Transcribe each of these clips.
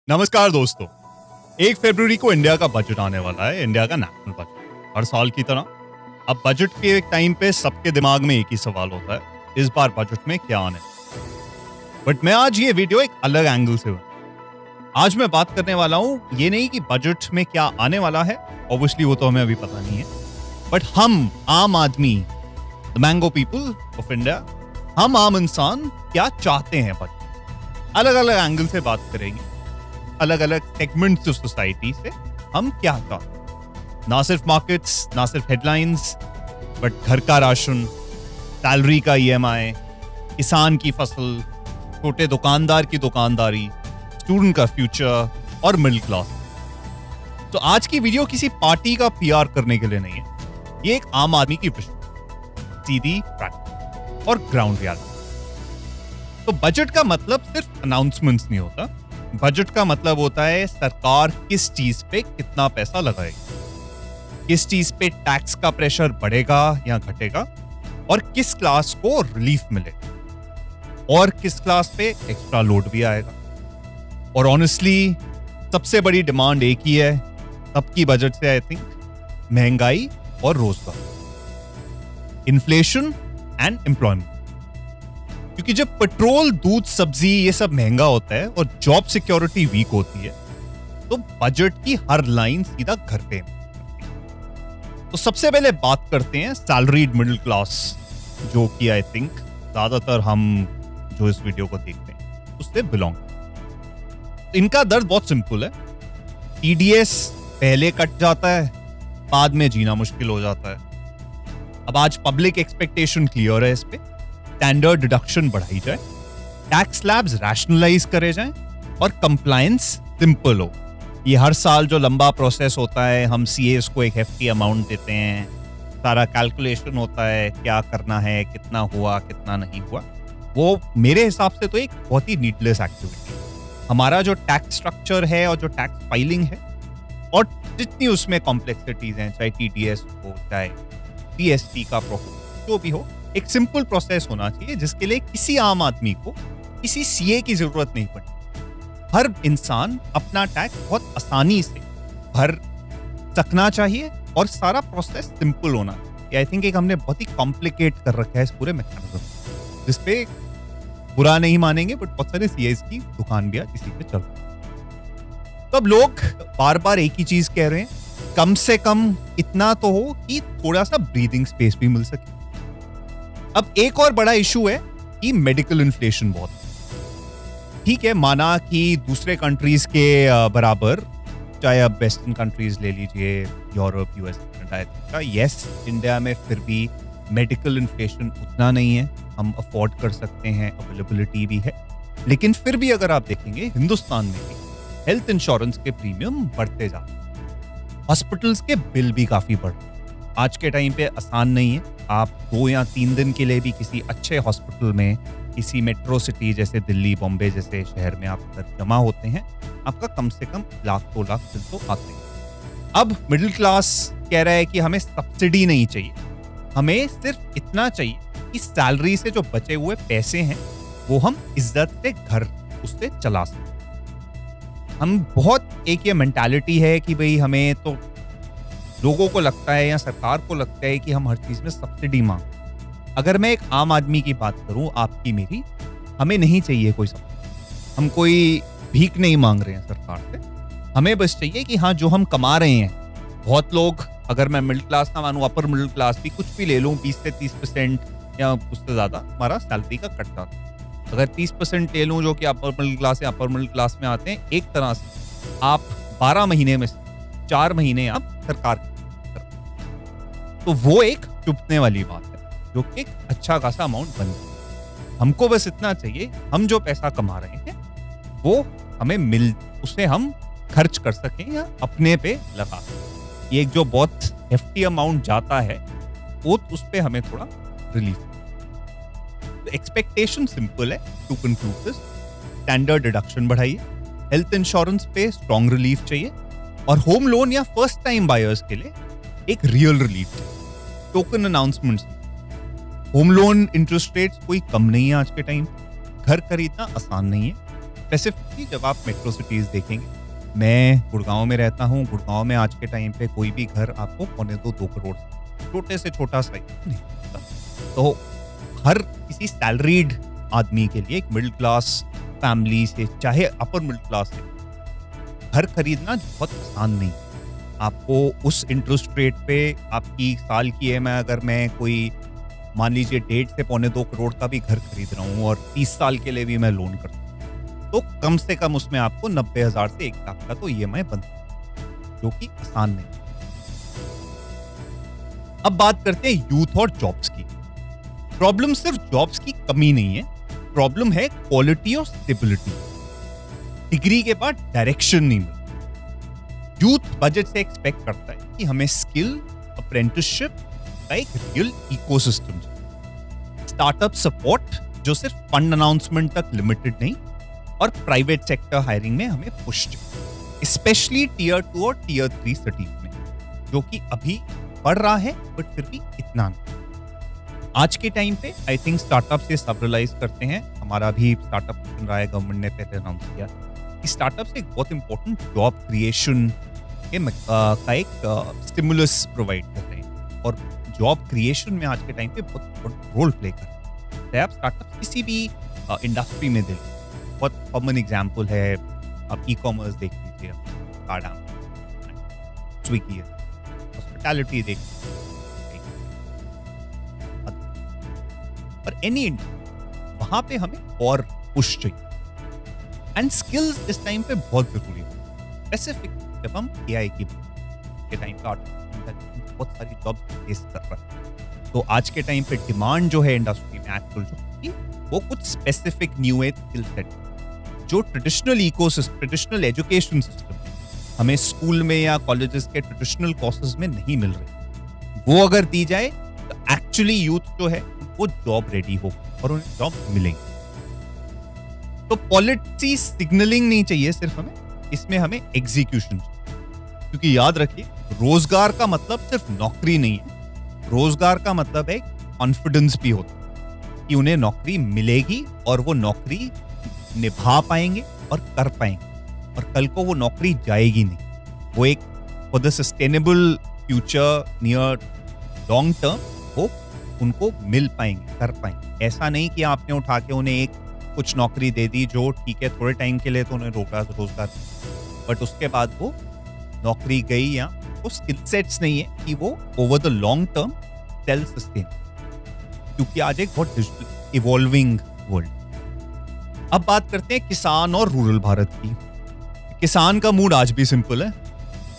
नमस्कार दोस्तों। 1 फरवरी को इंडिया का बजट आने वाला है, इंडिया का नेशनल बजट। हर साल की तरह अब बजट के एक टाइम पे सबके दिमाग में एक ही सवाल होता है, इस बार बजट में क्या आने वाला है। बट मैं आज ये वीडियो एक अलग एंगल से आज मैं बात करने वाला हूँ, ये नहीं कि बजट में क्या आने वाला है, ऑब्वियसली वो तो हमें अभी पता नहीं है, बट हम आम आदमी, the mango people of India, हम आम इंसान क्या चाहते हैं बजट। अलग अलग एंगल से बात करेंगे, अलग अलग सेगमेंट्स ऑफ सोसाइटी से हम क्या चाहते हैं। ना सिर्फ मार्केट्स, ना सिर्फ हेडलाइंस, बट घर का राशन, सैलरी का EMI, किसान की फसल, छोटे दुकानदार की दुकानदारी, स्टूडेंट का फ्यूचर और मिडिल क्लास। तो आज की वीडियो किसी पार्टी का PR करने के लिए नहीं है, ये एक आम आदमी की विजन, सीधी प्रैक्टिस और ग्राउंड रियलिटी। तो बजट का मतलब सिर्फ अनाउंसमेंट्स नहीं होता, बजट का मतलब होता है सरकार किस चीज पे कितना पैसा लगाएगी, किस चीज पे टैक्स का प्रेशर बढ़ेगा या घटेगा, और किस क्लास को रिलीफ मिलेगा और किस क्लास पे एक्स्ट्रा लोड भी आएगा। और ऑनेस्टली सबसे बड़ी डिमांड एक ही है सबकी बजट से, आई थिंक, महंगाई और रोजगार, इन्फ्लेशन एंड एम्प्लॉयमेंट। क्योंकि जब पेट्रोल, दूध, सब्जी ये सब महंगा होता है और जॉब सिक्योरिटी वीक होती है, तो बजट की हर लाइन सीधा घर पे। तो सबसे पहले बात करते हैं सैलरीड मिडिल क्लास, जो कि आई थिंक ज्यादातर हम जो इस वीडियो को देखते हैं उससे बिलोंग। इनका दर्द बहुत सिंपल है, TDS पहले कट जाता है, बाद में जीना मुश्किल हो जाता है। अब आज पब्लिक एक्सपेक्टेशन क्लियर है, इस पे स्टैंडर्ड डिडक्शन बढ़ाई जाए, टैक्स स्लैब्स रैशनलाइज करे जाएं और कंप्लायंस सिंपल हो। ये हर साल जो लंबा प्रोसेस होता है, हम CAs को एक hefty अमाउंट देते हैं, सारा कैलकुलेशन होता है, क्या करना है, कितना हुआ, कितना नहीं हुआ, वो मेरे हिसाब से तो एक बहुत ही नीडलेस एक्टिविटी है। हमारा जो टैक्स स्ट्रक्चर है और जो टैक्स फाइलिंग है और जितनी उसमें कॉम्प्लेक्सिटीज हैं, चाहे TDS हो, चाहे GST का प्रोसेस जो भी हो, एक सिंपल प्रोसेस होना चाहिए जिसके लिए किसी आम आदमी को किसी CA की जरूरत नहीं पड़ती। हर इंसान अपना टैक्स बहुत आसानी से भर सकना चाहिए और सारा प्रोसेस सिंपल होना चाहिए। आई थिंक एक हमने बहुत ही कॉम्प्लिकेट कर रखा है इस पूरे मैकेनिज्म, जिसपे बुरा नहीं मानेंगे बट बहुत सारे CAs की दुकान भी आज इसी पे चल रही है। तो अब लोग बार बार एक ही चीज कह रहे हैं, कम से कम इतना तो हो कि थोड़ा सा ब्रीदिंग स्पेस भी मिल सके। अब एक और बड़ा इशू है कि मेडिकल इन्फ्लेशन बहुत, ठीक है, माना कि दूसरे कंट्रीज के बराबर, चाहे अब वेस्टर्न कंट्रीज ले लीजिए, Europe, US, Canada, yes, India में फिर भी मेडिकल इन्फ्लेशन उतना नहीं है, हम अफोर्ड कर सकते हैं, अवेलेबिलिटी भी है। लेकिन फिर भी अगर आप देखेंगे हिंदुस्तान में भी हेल्थ इंश्योरेंस के प्रीमियम बढ़ते जाते हैं, हॉस्पिटल्स के बिल भी काफी बढ़ रहे हैं। आज के टाइम पे आसान नहीं है, आप 2 या 3 दिन के लिए भी किसी अच्छे हॉस्पिटल में, किसी मेट्रो सिटी जैसे दिल्ली, बॉम्बे जैसे शहर में आप अगर जमा होते हैं, आपका कम से कम 1 लाख 2 लाख बिल तो आते हैं। अब मिडिल क्लास कह रहा है कि हमें सब्सिडी नहीं चाहिए, हमें सिर्फ इतना चाहिए कि सैलरी से जो बचे हुए पैसे हैं वो हम इज्जत से घर उससे चला सकें। हम बहुत एक ये मेंटालिटी है कि भाई हमें तो, लोगों को लगता है या सरकार को लगता है कि हम हर चीज में सब्सिडी मांग। अगर मैं एक आम आदमी की बात करूं, आपकी मेरी, हमें नहीं चाहिए कोई सब्सिडी, हम कोई भीख नहीं मांग रहे हैं सरकार से, हमें बस चाहिए कि हाँ, जो हम कमा रहे हैं, बहुत लोग, अगर मैं मिडिल क्लास ना मानूं, अपर मिडिल क्लास भी, कुछ भी ले लूं, 20 से 30% या उससे ज्यादा हमारा सैलरी का कट जाता है। अगर 30% ले लूं जो कि अपर मिडिल क्लास या अपर मिडिल क्लास में आते हैं, एक तरह से आप 12 महीने में 4 महीने आप सरकार की, तो वो एक चुभने वाली बात है, जो कि एक अच्छा खासा अमाउंट बन जाए। हमको बस इतना चाहिए, हम जो पैसा कमा रहे हैं वो हमें उसे हम खर्च कर सकें या अपने पे लगा सकें। ये एक जो बहुत हेफ्टी अमाउंट जाता है, वो उस पे हमें थोड़ा रिलीफ। एक्सपेक्टेशन सिंपल है, to conclude this, standard deduction बढ़ाइए, हेल्थ इंश्योरेंस पे स्ट्रॉन्ग रिलीफ चाहिए, और होम लोन या फर्स्ट टाइम बायर्स के लिए एक रियल रिलीफ चाहिए, token announcements. Home loan interest rates कोई कम नहीं है आज के टाइम, घर खरीदना आसान नहीं है, स्पेसिफिकली जब आप मेट्रो सिटीज देखेंगे, मैं गुड़गांव में रहता हूँ। गुड़गांव में आज के टाइम पे कोई भी घर आपको 1.25-2 करोड़ छोटे से छोटा सा नहीं होता। तो हर किसी सैलरीड आदमी के लिए, एक मिडिल क्लास फैमिली से चाहे अपर मिडिल क्लास से, घर खरीदना बहुत आसान नहीं। आपको उस इंटरेस्ट रेट पे आपकी साल की ईएमआई, अगर मैं कोई मान लीजिए 1.5 से 1.25-2 करोड़ का भी घर खरीद रहा हूँ और 30 साल के लिए भी मैं लोन करता हूँ, तो कम से कम उसमें आपको 90,000 से 1 लाख का तो ईएमआई बनता, जो कि आसान नहीं। अब बात करते हैं यूथ और जॉब्स की। प्रॉब्लम सिर्फ जॉब्स की कमी नहीं है, प्रॉब्लम है क्वालिटी और स्टेबिलिटी। डिग्री के बाद डायरेक्शन नहीं मिलता। यूथ बजट से एक्सपेक्ट करता है कि हमें स्किल, अप्रेंटिसशिप का एक रियल इकोसिस्टम, स्टार्टअप सपोर्ट जो सिर्फ फंड अनाउंसमेंट तक लिमिटेड नहीं, और प्राइवेट सेक्टर हायरिंग में हमें पुश चाहिए, स्पेशली टियर 2 और टियर 3 सिटीज में, जो कि अभी बढ़ रहा है बट फिर भी इतना नहीं। आज के टाइम पे आई थिंक स्टार्टअप से सब रियलाइज करते हैं, हमारा भी स्टार्टअप मिशन रहा है, गवर्नमेंट ने पहले अनाउंस किया कि स्टार्टअप से एक बहुत इंपॉर्टेंट जॉब क्रिएशन का एक स्टिमुलस प्रोवाइड कर रहे हैं, और जॉब क्रिएशन में आज के टाइम पे बहुत रोल प्ले कर रहे हैं। आप स्टार्टअप किसी भी इंडस्ट्री में देख, बहुत कॉमन एग्जाम्पल है, आप ई कॉमर्स देख लीजिए, काडा, स्विगी, हॉस्पिटैलिटी देख, और एनी, वहां पे हमें और पुश चाहिए। एंड स्किल्स इस टाइम पे बहुत जरूरी है, स्पेसिफिक जब हम एआई की के टाइम पे बहुत सारी जॉब फेस कर रहा है। तो आज के टाइम पे डिमांड जो है इंडस्ट्री में एक्चुअल जॉब की, वो कुछ specific new age skill set जो traditional ecosystem, traditional education system हमें स्कूल में या कॉलेजेस के ट्रेडिशनल कोर्सेज में नहीं मिल रही, वो अगर दी जाए तो एक्चुअली यूथ जो है वो जॉब रेडी हो और उन्हें जॉब मिलेंगे। तो पॉलिसी सिग्नलिंग नहीं चाहिए सिर्फ हमें, इसमें हमें एग्जीक्यूशन चाहिए। क्योंकि याद रखिए, रोजगार का मतलब सिर्फ नौकरी नहीं है, रोजगार का मतलब है कॉन्फिडेंस भी होता है कि उन्हें नौकरी मिलेगी और वो नौकरी निभा पाएंगे और कर पाएंगे, और कल को वो नौकरी जाएगी नहीं। वो एक for the sustainable future, near long term, वो उनको मिल पाएंगे, कर पाएंगे। ऐसा नहीं कि आपने उठा के उन्हें एक कुछ नौकरी दे दी जो ठीक है थोड़े टाइम के लिए तो उन्हें रोजगार, बट उसके बाद वो नौकरी गई, या वो स्किल सेट्स नहीं है कि वो over the long term self sustain, क्योंकि आज एक बहुत डिजिटल इवॉल्विंग वर्ल्ड। अब बात करते हैं किसान और रूरल भारत की। किसान का मूड आज भी सिंपल है,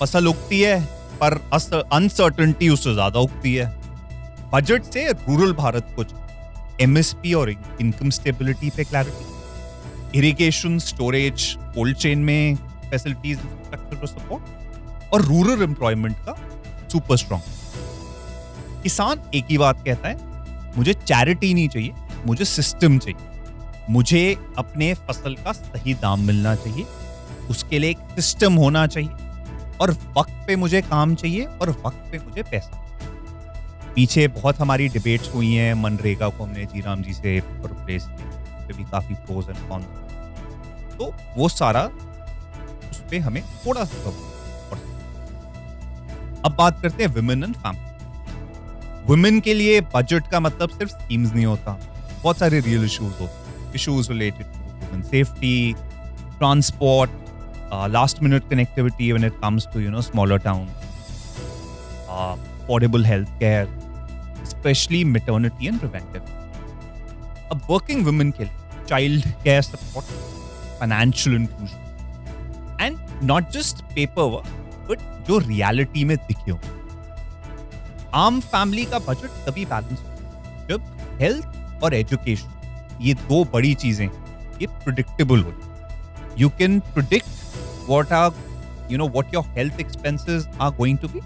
फसल उगती है पर अनसर्टेनिटी उससे ज्यादा उगती है। बजट से रूरल भारत को एमएसपी और इनकम स्टेबिलिटी पे clarity, irrigation, storage, cold chain में फैसिलिटीज, इंफ्रास्ट्रक्चर सपोर्ट, और रूरल एम्प्लॉयमेंट का सुपर स्ट्रॉन्ग। किसान एक ही बात कहता है, मुझे चैरिटी नहीं चाहिए, मुझे सिस्टम चाहिए, मुझे अपने फसल का सही दाम मिलना चाहिए, उसके लिए एक सिस्टम होना चाहिए, और वक्त पे मुझे काम चाहिए और वक्त पे मुझे पैसा। पीछे बहुत हमारी डिबेट्स हुई हैं, मनरेगा को हमने जी राम जी से रिप्लेस किया, पे भी काफी प्रोज एंड कॉन्स, तो वो सारा उस पे हमें थोड़ा सा। अब बात करते हैं विमेन एंड फैमिली। वुमेन के लिए बजट का मतलब सिर्फ स्कीम्स नहीं होता, बहुत सारे रियल इश्यूज होते हैं, issues related to women safety, transport, last minute connectivity when it comes to smaller town, affordable health care, especially maternity and preventive. अब working women के लिए child care support, financial inclusion, and not just paperwork but जो reality में दिखे हो। आम family का budget तभी बैलेंस हो जब हेल्थ और एजुकेशन, ये दो बड़ी चीजें ये प्रिडिक्टेबल हो। You can predict what your health expenses are going to be.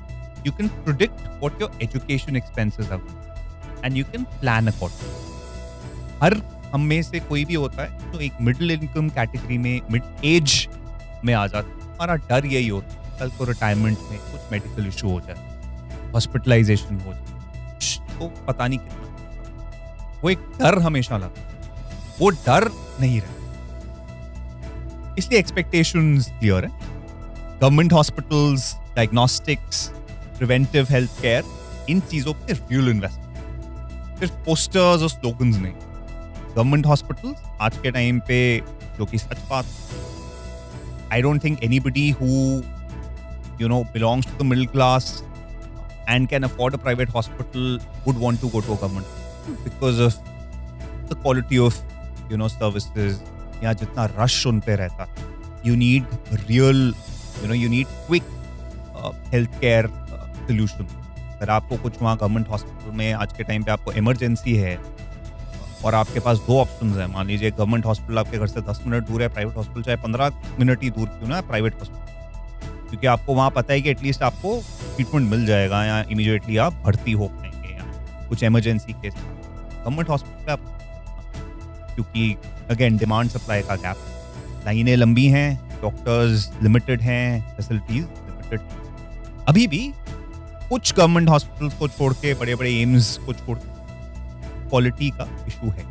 You can predict what your education expenses are going to be, and you can plan accordingly. हर हम में से कोई भी होता है तो एक मिडिल इनकम कैटेगरी में, मिड एज में आ जाता है। हमारा डर यही होता है कल को रिटायरमेंट में कुछ मेडिकल इशू हो जाए, हॉस्पिटलाइजेशन हो जाए, तो पता नहीं कितना, वो एक डर हमेशा लगा, वो डर नहीं रहा। इसलिए एक्सपेक्टेशंस क्लियर है। Government hospitals, diagnostics, preventive health care, इन चीजों पे रियल इन्वेस्टमेंट, सिर्फ पोस्टर्स और स्लोगन्स नहीं। गवर्नमेंट हॉस्पिटल्स आज के टाइम पे, जो कि सच बात, I don't think anybody who belongs to the middle class and can afford a private hospital would want to go to a government because of the quality of services, या जितना rush उन पे रहता है। You need real, you need quick healthcare solution। अगर आपको कुछ वहाँ गवर्नमेंट हॉस्पिटल में आज के टाइम पे आपको इमरजेंसी है और आपके पास दो ऑप्शंस हैं, मान लीजिए गवर्नमेंट हॉस्पिटल आपके घर से 10 मिनट दूर है, प्राइवेट हॉस्पिटल चाहे 15 मिनट ही दूर क्यों ना है प्राइवेट हॉस्पिटल, क्योंकि आपको वहाँ पता है कि एटलीस्ट आपको ट्रीटमेंट मिल जाएगा या इमीडिएटली आप भर्ती हो पाएंगे या कुछ इमरजेंसी केस। गवर्नमेंट हॉस्पिटल आप, क्योंकि अगेन डिमांड सप्लाई का गैप, लाइनें लंबी हैं, डॉक्टर्स लिमिटेड हैं, फैसिलिटीज लिमिटेड। अभी भी कुछ गवर्नमेंट हॉस्पिटल्स को छोड़ के, बड़े बड़े एम्स को छोड़ के, क्वालिटी का इशू है।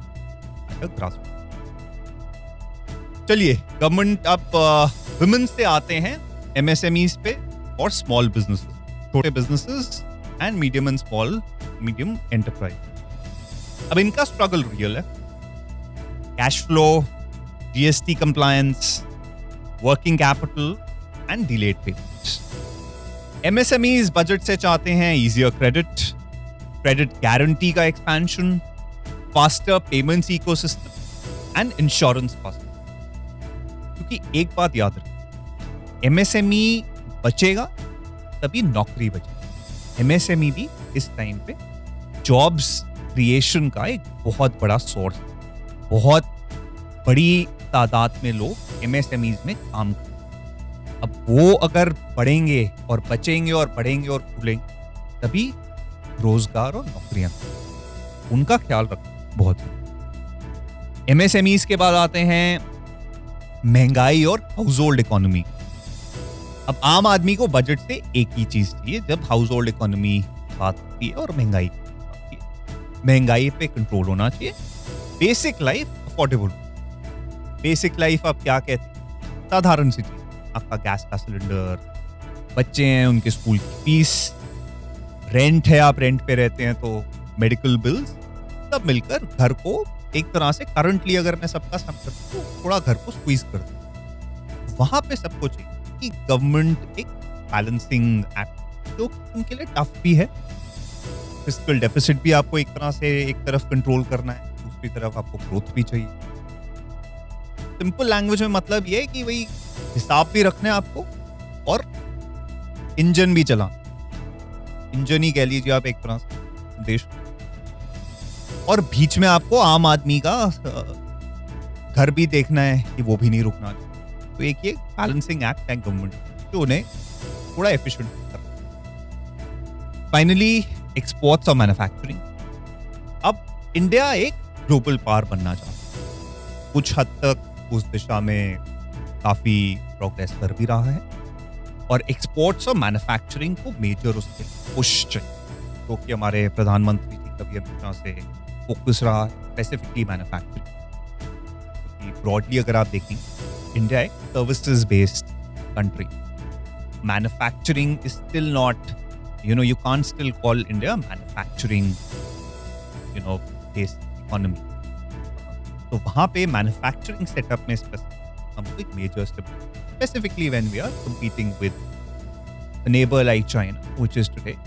चलिए गवर्नमेंट, अब विमेन से आते हैं एमएसएमईज पे और स्मॉल बिजनेसेस, छोटे बिजनेसेस एंड मीडियम एंटरप्राइज। अब इनका स्ट्रगल रियल है। Cash flow, GST compliance, working capital and delayed payments. MSMEs budget से चाहते हैं इजियर क्रेडिट गारंटी का expansion, faster payments ecosystem and insurance cost. क्योंकि एक बात याद रखें, एमएसएमई बचेगा तभी नौकरी बचेगी। एमएसएमई भी इस टाइम पे जॉब्स क्रिएशन का एक बहुत बड़ा सोर्स, बहुत बड़ी तादाद में लोग एमएसएमईज में काम करते हैं। अब वो अगर बढ़ेंगे और बचेंगे और बढ़ेंगे और खुलेंगे, तभी रोजगार और नौकरियां, उनका ख्याल रखना बहुत जरूरी। एमएसएमईज के बाद आते हैं महंगाई और हाउस होल्ड इकोनॉमी। अब आम आदमी को बजट से एक ही चीज चाहिए जब हाउस होल्ड इकोनॉमी बात होती है और महंगाई होती है। महंगाई पे कंट्रोल होना चाहिए, basic life affordable. Basic life आप क्या कहते हैं? साधारण सी चीज, आपका गैस का सिलेंडर, बच्चे हैं उनके स्कूल की फीस, रेंट है आप रेंट पे रहते हैं तो मेडिकल बिल्स, सब मिलकर घर को एक तरह से करंटली अगर मैं सबका सम करता हूँ तो थोड़ा घर को स्क्वीज कर दूँ। वहां पे सबको चाहिए कि गवर्नमेंट एक बैलेंसिंग एक्ट, जो उनके लिए टफ भी है। फिस्कल डेफिसिट भी आपको एक तरह से एक तरफ कंट्रोल करना है, दूसरी तरफ आपको ग्रोथ भी चाहिए। सिंपल लैंग्वेज में मतलब ये है कि वही हिसाब भी रखना है आपको और इंजन भी चलाना। इंजन ही कह लीजिए आप एक तरह से देश, और बीच में आपको आम आदमी का घर भी देखना है कि वो भी नहीं रुकना चाहिए। तो एक ये बैलेंसिंग एक्ट है गवर्नमेंट जो उन्हें थोड़ा एफिशिएंट कर। फाइनली एक्सपोर्ट्स और मैन्युफैक्चरिंग। अब इंडिया एक ग्लोबल पावर बनना चाहता है, कुछ हद तक उस दिशा में काफी प्रोग्रेस कर भी रहा है, और एक्सपोर्ट्स और मैन्युफैक्चरिंग को मेजर उसके पुश चाहिए, जो कि हमारे प्रधानमंत्री जी का भी हमेशा से फोकस रहा है, स्पेसिफिकली मैन्युफैक्चरिंग। ब्रॉडली अगर आप देखें, इंडिया एक services based country. Manufacturing is still not, you can't still call India manufacturing, based economy. तो वहाँ पे मैन्युफैक्चरिंग सेटअप में हमको एक major step, specifically when we are competing with a neighbor like China, which is today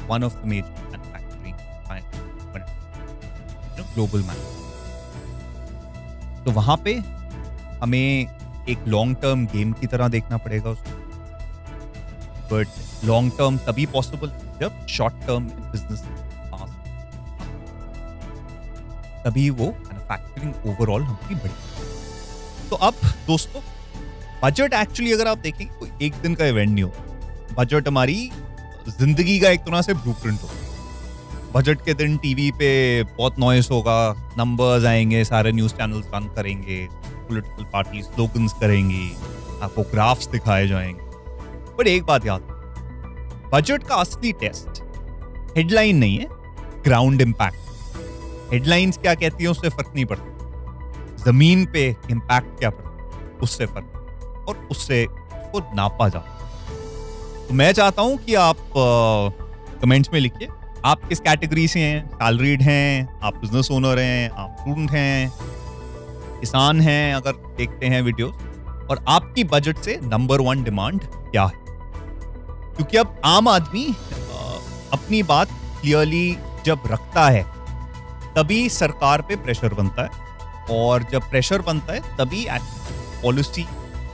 one of the major manufacturing global manufacturing. तो वहाँ पे हमें एक लॉन्ग टर्म गेम की तरह देखना पड़ेगा उसको, बट लॉन्ग टर्म तभी पॉसिबल जब शॉर्ट टर्म में बिजनेस तभी वो मैन्युफैक्चरिंग ओवरऑल हमारी बढ़ेगी। तो अब दोस्तों, बजट एक्चुअली अगर आप देखेंगे तो एक दिन का इवेंट नहीं हो। बजट हमारी जिंदगी का एक तरह से ब्लूप्रिंट होगा। बजट के दिन टीवी पे बहुत नॉइस होगा, नंबर्स आएंगे, सारे न्यूज चैनल्स रन करेंगे, पॉलिटिकल पार्टी स्लोगन्स करेंगी, आपको ग्राफ्स दिखाए जाएंगे। पर एक बात याद, बजट का असली टेस्ट हेडलाइन नहीं है, ग्राउंड इंपैक्ट। हेडलाइंस क्या कहती है उससे फर्क नहीं पड़ता, जमीन पे इंपैक्ट क्या पड़ता है। उससे फर्क और उससे उसको नापा जाता है। तो मैं चाहता हूं कि आप कमेंट्स में लिखिए आप किस कैटेगरी से हैं, सैलरीड हैं, आप बिजनेस ओनर हैं, आप स्टूडेंट हैं, किसान हैं अगर देखते हैं वीडियो, और आपकी बजट से नंबर 1 डिमांड क्या है। क्योंकि अब आम आदमी अपनी बात क्लियरली जब रखता है तभी सरकार पे प्रेशर बनता है, और जब प्रेशर बनता है तभी पॉलिसी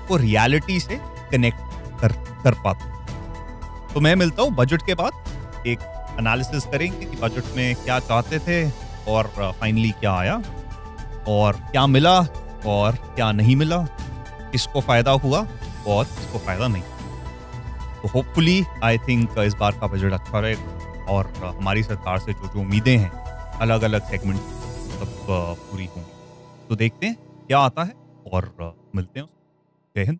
को रियलिटी से कनेक्ट कर पाता है। तो मैं मिलता हूँ बजट के बाद, एक एनालिसिस करेंगे कि बजट में क्या चाहते थे और फाइनली क्या आया और क्या मिला और क्या नहीं मिला, किसको फायदा हुआ और किसको फायदा नहीं। तो होपफुली आई थिंक इस बार का बजट अच्छा रहेगा और हमारी सरकार से जो जो उम्मीदें हैं अलग अलग सेगमेंट सब पूरी होंगी। तो देखते हैं क्या आता है और मिलते हैं। जय हिंद।